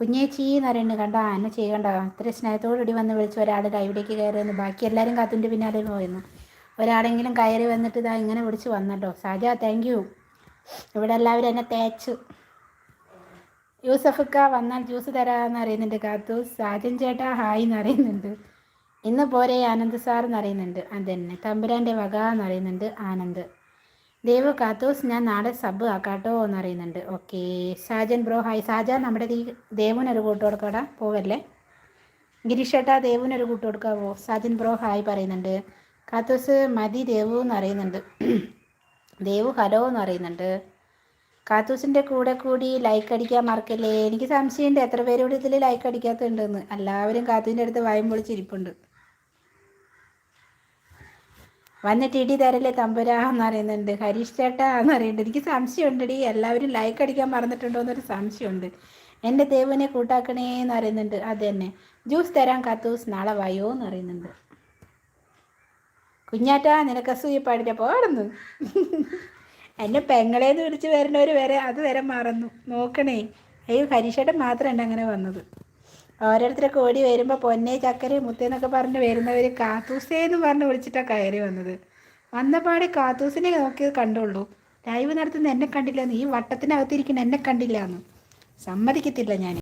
കുഞ്ഞേച്ചി എന്ന് പറയുന്നത് കണ്ടോ, എന്നെ ചെയ്യണ്ട ഇത്ര സ്നേഹത്തോടുകൂടി വന്ന് വിളിച്ച് ഒരാൾ ലൈവിലേക്ക് കയറി വന്ന്, ബാക്കി എല്ലാവരും കാത്തിൻ്റെ പിന്നാലെ പോയിരുന്നു. ഒരാളെങ്കിലും കയറി വന്നിട്ട് ഇതാ ഇങ്ങനെ വിളിച്ച് വന്നല്ലോ. സാജ താങ്ക് യു. ഇവിടെ എല്ലാവരും എന്നെ തേച്ചു. യൂസഫക്ക വന്നാൽ ജ്യൂസ് തരാമെന്ന് അറിയുന്നുണ്ട്. കാത്തു സാജൻ ചേട്ടാ ഹായ് എന്ന് അറിയുന്നുണ്ട്. ഇന്ന് പോരെ ആനന്ദ് സാർ എന്ന് അറിയുന്നുണ്ട്. അതന്നെ തമ്പുരാൻ്റെ വക എന്ന് അറിയുന്നുണ്ട് ആനന്ദ്. ദേവ് കാത്തൂസ് ഞാൻ നാളെ സബ് ആക്കാട്ടോ എന്ന് അറിയുന്നുണ്ട്. Okay Sajan bro hi. സാജ നമ്മുടെ ദേവുനൊരു കൂട്ട് കൊടുക്കടാ, പോവല്ലേ. ഗിരീഷേട്ടാ ദേവുനൊരു കൂട്ട് കൊടുക്കാവോ? സാജൻ ബ്രോ ഹായ് പറയുന്നുണ്ട്. കാത്തൂസ് മതി ദേവു എന്ന് അറിയുന്നുണ്ട്. ദേവു ഹലോ എന്ന് അറിയുന്നുണ്ട്. കാത്തൂസിൻ്റെ കൂടെ കൂടി ലൈക്ക് അടിക്കാൻ മറക്കല്ലേ. എനിക്ക് സംശയമുണ്ട് എത്ര പേരോട് ഇതിൽ ലൈക്ക് അടിക്കാത്തുണ്ടെന്ന്. എല്ലാവരും കാത്തൂൻ്റെ അടുത്ത് വായും പൊളിച്ചിരിപ്പുണ്ട്. വന്നിട്ട് ഇടി തരല്ലേ തമ്പുരാന്ന് അറിയുന്നുണ്ട്. ഹരീഷ് ചേട്ടാ എന്ന് പറയുന്നുണ്ട്. എനിക്ക് സംശയമുണ്ടടി എല്ലാവരും ലൈക്ക് അടിക്കാൻ മറന്നിട്ടുണ്ടോ എന്നൊരു സംശയമുണ്ട്. എൻ്റെ ദേവനെ കൂട്ടാക്കണേ എന്ന് അറിയുന്നുണ്ട്. അത് തന്നെ ജ്യൂസ് തരാൻ കാത്തൂസ് നാളെ വായോ എന്ന് അറിയുന്നുണ്ട്. കുഞ്ഞാറ്റാ നിനക്ക് അസൂയ പാടില്ല പോടുന്നു. എന്നെ പെങ്ങളേന്ന് വിളിച്ച് വരുന്നവർ വരെ അത് വരെ മറന്നു നോക്കണേ. അയ്യോ ഹരീഷേട്ടൻ മാത്രമുണ്ട് അങ്ങനെ വന്നത്. ഓരോരുത്തരൊക്കെ ഓടി വരുമ്പോൾ പൊന്നെ ചക്കര മുത്തേന്നൊക്കെ പറഞ്ഞ് വരുന്നവർ കാത്തൂസേന്ന് പറഞ്ഞ് വിളിച്ചിട്ടാണ് കയറി വന്നത്. വന്നപാടെ കാത്തൂസിനെ നോക്കിയത് കണ്ടുള്ളൂ. ലൈവ് നടത്തുന്ന എന്നെ കണ്ടില്ല, ഈ വട്ടത്തിനകത്തിരിക്കുന്ന എന്നെ കണ്ടില്ല എന്ന് സമ്മതിക്കത്തില്ല ഞാൻ.